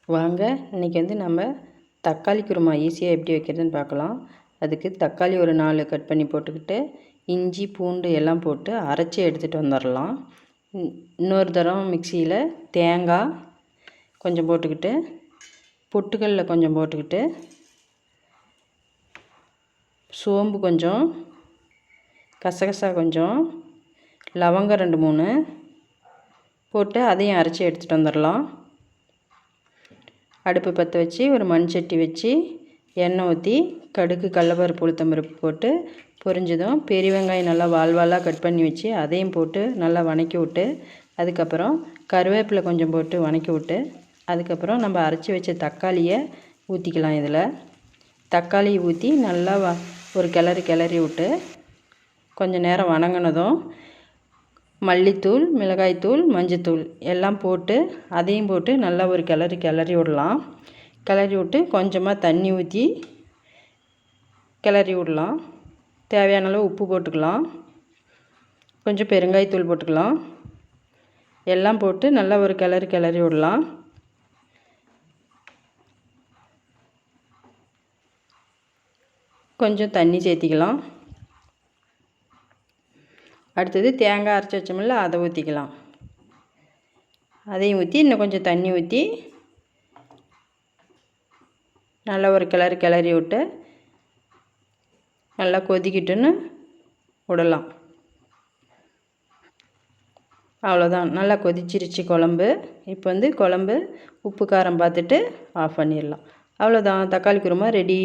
வாங்க இன்றைக்கி நம்ம தக்காளி குருமா ஈஸியாக எப்படி வைக்கிறதுன்னு பார்க்கலாம். அதுக்கு தக்காளி ஒரு 4 கட் பண்ணி போட்டுக்கிட்டு இஞ்சி பூண்டு எல்லாம் போட்டு அரைச்சி எடுத்துகிட்டு வந்துடலாம். இன்னொரு தரம் மிக்சியில் தேங்காய் கொஞ்சம் போட்டுக்கிட்டு பொட்டுக்கல்ல கொஞ்சம் போட்டுக்கிட்டு சோம்பு கொஞ்சம், கசகசா கொஞ்சம், லவங்கம் 2-3 போட்டு அதையும் அரைச்சி எடுத்துகிட்டு வந்துடலாம். அடுப்பு பற்ற வச்சு ஒரு மண் சட்டி வச்சு எண்ணெய் ஊற்றி கடுகு, கடலப்பருப்பு, உளுத்தம்பருப்பு போட்டு பொரிஞ்சதும் பெரிய வெங்காயம் நல்லா வால்வாலாக கட் பண்ணி வச்சு அதையும் போட்டு நல்லா வதக்கி விட்டு அதுக்கப்புறம் கருவேப்பிலை கொஞ்சம் போட்டு வதக்கி விட்டு அதுக்கப்புறம் நம்ம அரைச்சி வச்ச தக்காளியை ஊற்றிக்கலாம். இதில் தக்காளி ஊற்றி நல்லா ஒரு கிளறி விட்டு கொஞ்சம் நேரம் வதங்கினதும் மல்லித்தூள், மிளகாய்த்தூள், மஞ்சத்தூள் எல்லாம் போட்டு அதையும் போட்டு நல்லா ஒரு கிளறி விடலாம். கிளறி விட்டு கொஞ்சமாக தண்ணி ஊற்றி கிளறி விடலாம். தேவையான அளவு உப்பு போட்டுக்கலாம். கொஞ்சம் பெருங்காயத்தூள் போட்டுக்கலாம். எல்லாம் போட்டு நல்லா ஒரு கிளறி விடலாம். கொஞ்சம் தண்ணி சேர்த்திக்கலாம். அடுத்தது தேங்காய் அரைச்சி வச்சோம்ல அதை ஊற்றிக்கலாம். அதையும் ஊற்றி இன்னும் கொஞ்சம் தண்ணி ஊற்றி நல்லா ஒரு கிளறி விட்டு நல்லா கொதிக்கிட்டுன்னு விடலாம். அவ்வளோதான், நல்லா கொதிச்சிருச்சு குழம்பு. இப்போ குழம்பு உப்பு காரம் பார்த்துட்டு ஆஃப் பண்ணிடலாம். அவ்வளோதான், தக்காளி குருமா ரெடி.